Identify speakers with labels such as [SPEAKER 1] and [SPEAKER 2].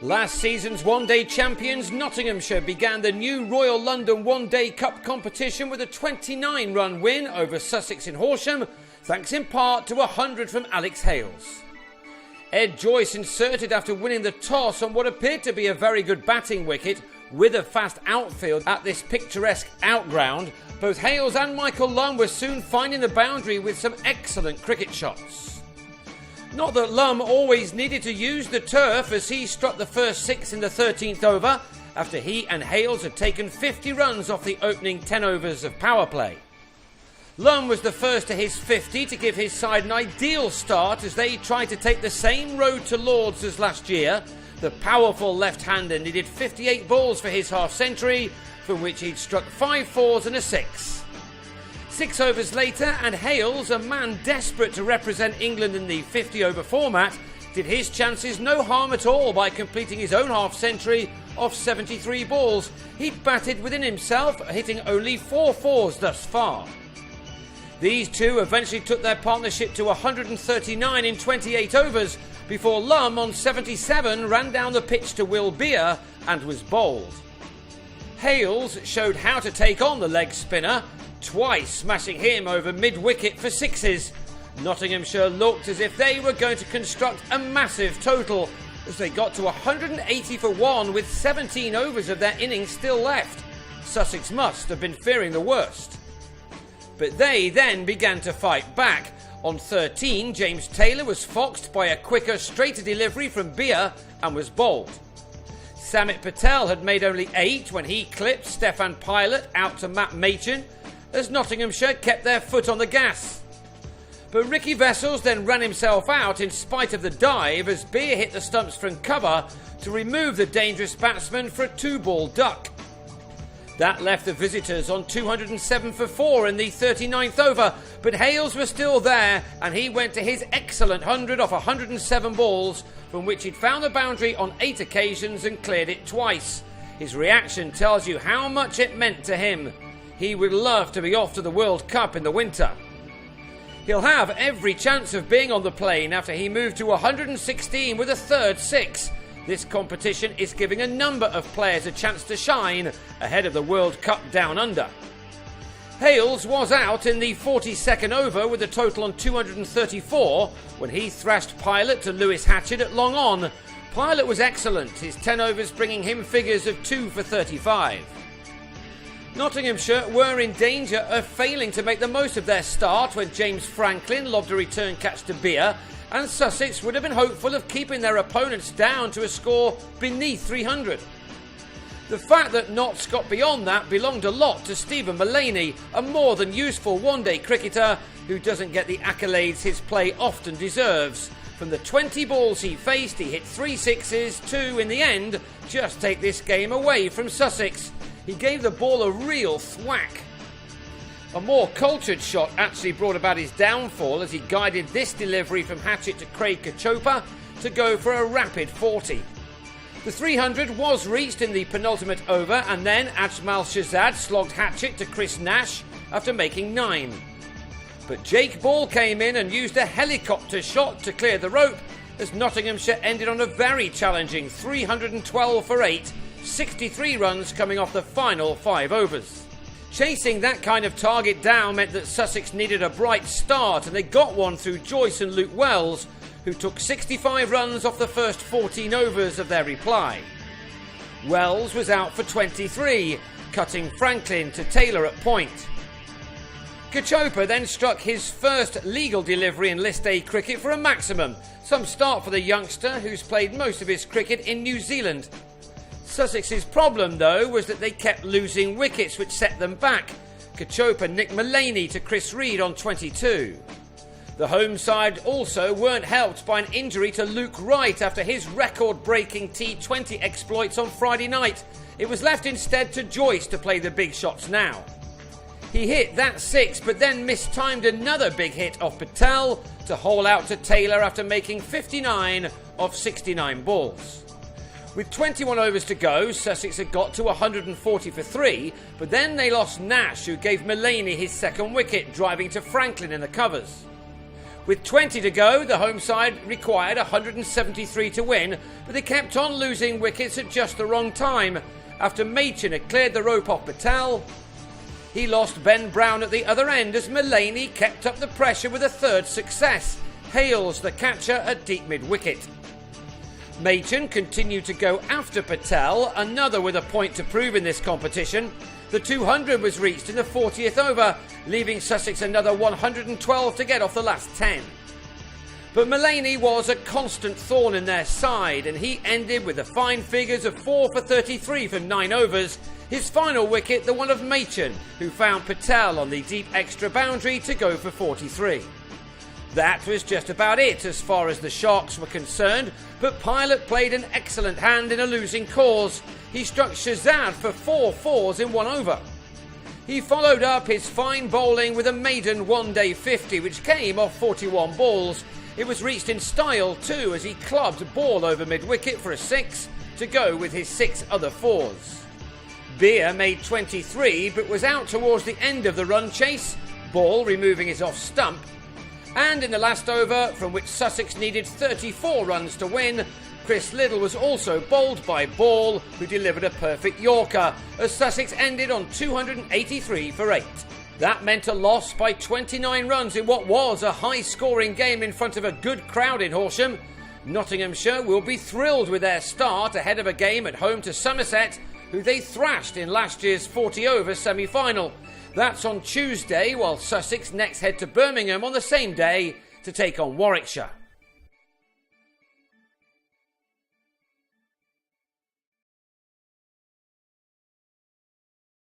[SPEAKER 1] Last season's one-day champions Nottinghamshire began the new Royal London One-Day Cup competition with a 29-run win over Sussex in Horsham, thanks in part to 100 from Alex Hales. Ed Joyce inserted after winning the toss on what appeared to be a very good batting wicket with a fast outfield at this picturesque outground. Both Hales and Michael Lum were soon finding the boundary with some excellent cricket shots. Not that Lum always needed to use the turf, as he struck the first 6 in the 13th over after he and Hales had taken 50 runs off the opening 10 overs of power play. Lum was the first to his 50 to give his side an ideal start as they tried to take the same road to Lords as last year. The powerful left-hander needed 58 balls for his half-century, from which he'd struck 5 fours and a 6. 6 overs later, and Hales, a man desperate to represent England in the 50-over format, did his chances no harm at all by completing his own half-century off 73 balls. He'd batted within himself, hitting only 4 fours thus far. These two eventually took their partnership to 139 in 28 overs, before Lum on 77 ran down the pitch to Will Beer and was bowled. Hales showed how to take on the leg spinner, twice smashing him over mid-wicket for 6s. Nottinghamshire looked as if they were going to construct a massive total as they got to 180 for 1 with 17 overs of their innings still left. Sussex must have been fearing the worst. But they then began to fight back. On 13, James Taylor was foxed by a quicker, straighter delivery from Beer and was bowled. Samit Patel had made only 8 when he clipped Stefan Pilot out to Matt Machin, as Nottinghamshire kept their foot on the gas. But Ricky Vessels then ran himself out in spite of the dive as Beer hit the stumps from cover to remove the dangerous batsman for a 2-ball duck. That left the visitors on 207 for 4 in the 39th over, but Hales was still there and he went to his excellent 100 off 107 balls, from which he'd found the boundary on 8 occasions and cleared it twice. His reaction tells you how much it meant to him. He would love to be off to the World Cup in the winter. He'll have every chance of being on the plane after he moved to 116 with a third 6. This competition is giving a number of players a chance to shine ahead of the World Cup down under. Hales was out in the 42nd over with a total on 234 when he thrashed Pilot to Lewis Hatchett at long on. Pilot was excellent, his 10 overs bringing him figures of 2 for 35. Nottinghamshire were in danger of failing to make the most of their start when James Franklin lobbed a return catch to Beer, and Sussex would have been hopeful of keeping their opponents down to a score beneath 300. The fact that Notts got beyond that belonged a lot to Stephen Mullaney, a more than useful one-day cricketer who doesn't get the accolades his play often deserves. From the 20 balls he faced, he hit 3 sixes, 2 in the end, just take this game away from Sussex. He gave the ball a real thwack. A more cultured shot actually brought about his downfall as he guided this delivery from Hatchett to Craig Kachopa to go for a rapid 40. The 300 was reached in the penultimate over, and then Ajmal Shahzad slogged Hatchett to Chris Nash after making 9. But Jake Ball came in and used a helicopter shot to clear the rope as Nottinghamshire ended on a very challenging 312 for 8, 63 runs coming off the final 5 overs. Chasing that kind of target down meant that Sussex needed a bright start, and they got one through Joyce and Luke Wells, who took 65 runs off the first 14 overs of their reply. Wells was out for 23, cutting Franklin to Taylor at point. Kachopa then struck his first legal delivery in List A cricket for a maximum, some start for the youngster who's played most of his cricket in New Zealand. Sussex's problem, though, was that they kept losing wickets, which set them back. Kachopa nicked Mullaney to Chris Reed on 22. The home side also weren't helped by an injury to Luke Wright after his record-breaking T20 exploits on Friday night. It was left instead to Joyce to play the big shots now. He hit that 6, but then mistimed another big hit off Patel to hole out to Taylor after making 59 off 69 balls. With 21 overs to go, Sussex had got to 140 for 3, but then they lost Nash, who gave Mullaney his second wicket, driving to Franklin in the covers. With 20 to go, the home side required 173 to win, but they kept on losing wickets at just the wrong time. After Machin had cleared the rope off Patel, he lost Ben Brown at the other end as Mullaney kept up the pressure with a third success. Hales, the catcher, at deep mid-wicket. Machin continued to go after Patel, another with a point to prove in this competition. The 200 was reached in the 40th over, leaving Sussex another 112 to get off the last 10. But Mullaney was a constant thorn in their side, and he ended with the fine figures of 4 for 33 from 9 overs. His final wicket, the one of Machin, who found Patel on the deep extra boundary to go for 43. That was just about it as far as the Sharks were concerned, but Pilot played an excellent hand in a losing cause. He struck Shazad for 4 fours in 1 over. He followed up his fine bowling with a maiden one-day 50, which came off 41 balls. It was reached in style too, as he clubbed ball over mid-wicket for a 6 to go with his 6 other fours. Beer made 23, but was out towards the end of the run chase, Ball removing his off stump. And in the last over, from which Sussex needed 34 runs to win, Chris Liddle was also bowled by Ball, who delivered a perfect Yorker, as Sussex ended on 283 for 8. That meant a loss by 29 runs in what was a high-scoring game in front of a good crowd in Horsham. Nottinghamshire will be thrilled with their start ahead of a game at home to Somerset, who they thrashed in last year's 40-over semi-final. That's on Tuesday, while Sussex next head to Birmingham on the same day to take on Warwickshire.